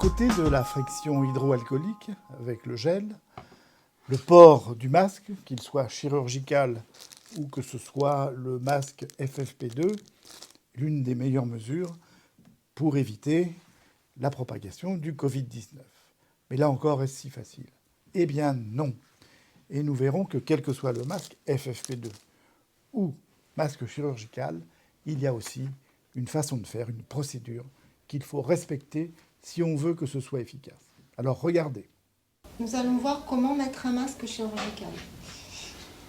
côté de la friction hydroalcoolique avec le gel, le port du masque, qu'il soit chirurgical ou que ce soit le masque FFP2, l'une des meilleures mesures pour éviter la propagation du Covid-19. Mais là encore, est-ce si facile? Eh bien non. Et nous verrons que quel que soit le masque FFP2 ou masque chirurgical, il y a aussi une façon de faire, une procédure qu'il faut respecter si on veut que ce soit efficace. Alors regardez. Nous allons voir comment mettre un masque chirurgical.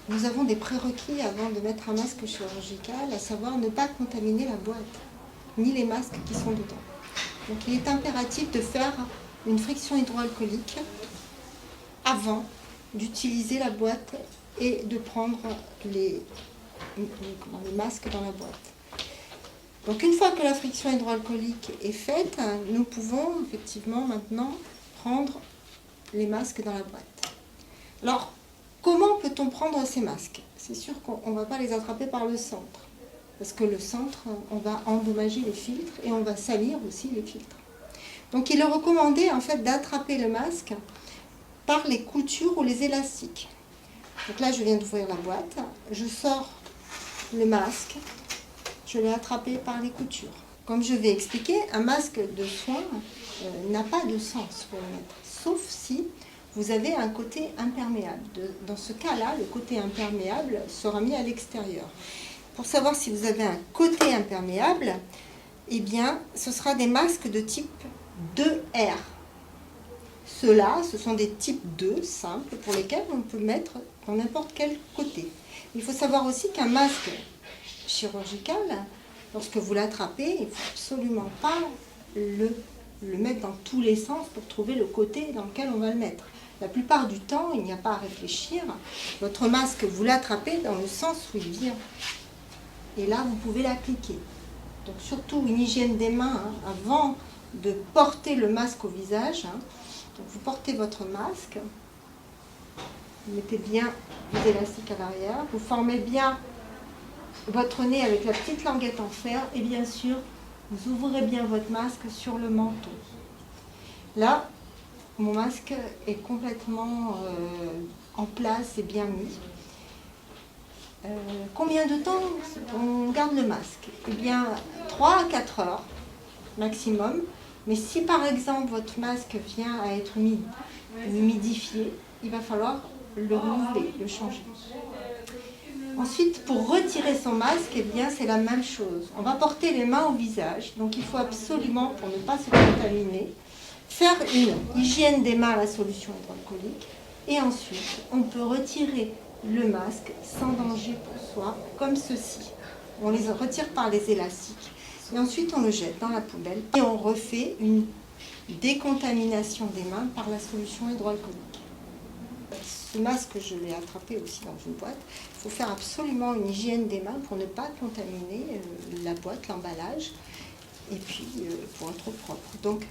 Nous avons des prérequis avant de mettre un masque chirurgical, à savoir ne pas contaminer la boîte, ni les masques qui sont dedans. Donc il est impératif de faire une friction hydroalcoolique avant d'utiliser la boîte et de prendre les masques dans la boîte. Donc une fois que la friction hydroalcoolique est faite, nous pouvons effectivement maintenant prendre les masques dans la boîte. Alors, comment peut-on prendre ces masques? C'est sûr qu'on ne va pas les attraper par le centre, parce que le centre, on va endommager les filtres et on va salir aussi les filtres. Donc il est recommandé en fait d'attraper le masque par les coutures ou les élastiques. Donc là, je viens d'ouvrir la boîte, je sors le masque, je l'ai attrapé par les coutures. Comme je vais expliquer, un masque de soins n'a pas de sens pour le mettre, sauf si vous avez un côté imperméable. Dans ce cas-là, le côté imperméable sera mis à l'extérieur. Pour savoir si vous avez un côté imperméable, eh bien, ce sera des masques de type 2R. Ceux-là, ce sont des types 2 simples pour lesquels on peut mettre dans n'importe quel côté. Il faut savoir aussi qu'un masque chirurgical, lorsque vous l'attrapez, il ne faut absolument pas le mettre dans tous les sens pour trouver le côté dans lequel on va le mettre. La plupart du temps, il n'y a pas à réfléchir. Votre masque, vous l'attrapez dans le sens où il vient. Et là, vous pouvez l'appliquer. Donc surtout une hygiène des mains avant de porter le masque au visage. Donc vous portez votre masque, vous mettez bien vos élastiques à l'arrière, vous formez bien votre nez avec la petite languette en fer et bien sûr, vous ouvrez bien votre masque sur le menton. Là, mon masque est complètement en place et bien mis. Combien de temps on garde le masque? Eh bien, 3 à 4 heures maximum. Mais si par exemple votre masque vient à être humidifié, il va falloir le renouveler, le changer. Ensuite, pour retirer son masque, eh bien, c'est la même chose. On va porter les mains au visage, donc il faut absolument, pour ne pas se contaminer, faire une hygiène des mains à la solution hydroalcoolique. Et ensuite, on peut retirer le masque sans danger pour soi, comme ceci. On les retire par les élastiques. Et ensuite, on le jette dans la poubelle. Et on refait une décontamination des mains par la solution hydroalcoolique. Ce masque, je l'ai attrapé aussi dans une boîte. Il faut faire absolument une hygiène des mains pour ne pas contaminer la boîte, l'emballage, et puis pour être propre. Donc,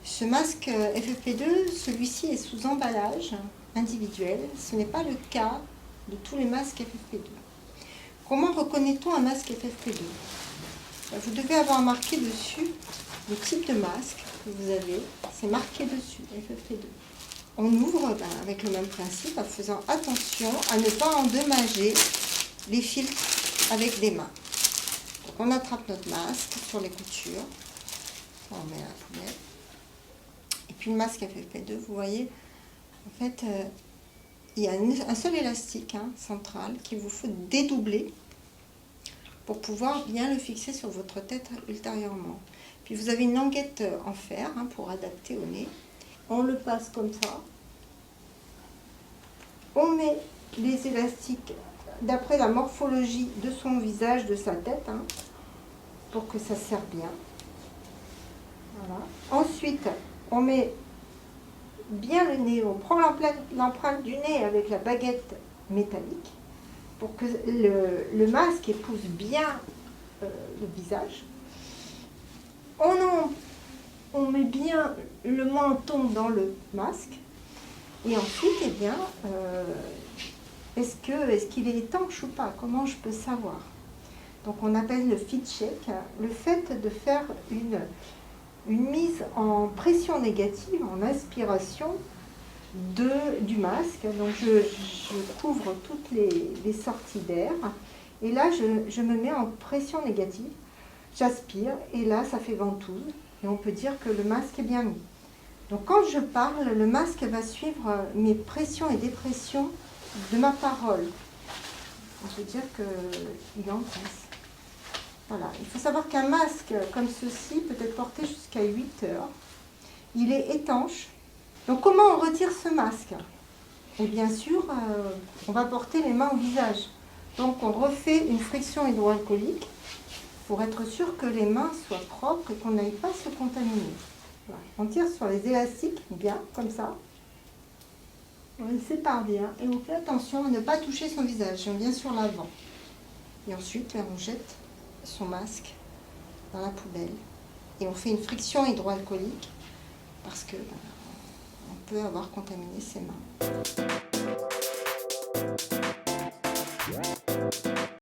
ce masque FFP2, celui-ci est sous emballage individuel. Ce n'est pas le cas de tous les masques FFP2. Comment reconnaît-on un masque FFP2? Vous devez avoir marqué dessus le type de masque que vous avez. C'est marqué dessus, FFP2. On ouvre avec le même principe en faisant attention à ne pas endommager les filtres avec des mains. Donc on attrape notre masque sur les coutures, on met à la poubelle. Et puis le masque FFP2, vous voyez, en fait, il y a un seul élastique central qu'il vous faut dédoubler pour pouvoir bien le fixer sur votre tête ultérieurement. Puis vous avez une languette en fer pour adapter au nez. On le passe comme ça. On met les élastiques d'après la morphologie de son visage, de sa tête, pour que ça serre bien. Voilà. Ensuite, on met bien le nez, on prend l'empreinte du nez avec la baguette métallique pour que le masque épouse bien le visage. On met bien le menton dans le masque. Et ensuite, eh bien, est-ce qu'il est étanche ou pas? Comment je peux savoir? Donc on appelle le fit check, le fait de faire une une mise en pression négative, en aspiration du masque. Donc je couvre toutes les sorties d'air. Et là, je me mets en pression négative. J'aspire et là, ça fait ventouse. Et on peut dire que le masque est bien mis. Donc quand je parle, le masque va suivre mes pressions et dépressions de ma parole. On peut dire qu'il est en place. Voilà. Il faut savoir qu'un masque comme ceci peut être porté jusqu'à 8 heures. Il est étanche. Donc comment on retire ce masque? Et bien sûr, on va porter les mains au visage. Donc on refait une friction hydroalcoolique pour être sûr que les mains soient propres et qu'on n'aille pas se contaminer. Voilà. On tire sur les élastiques, bien, comme ça. On les sépare bien et on fait attention à ne pas toucher son visage, bien sur l'avant. Et ensuite, on jette son masque dans la poubelle. Et on fait une friction hydroalcoolique parce que on peut avoir contaminé ses mains.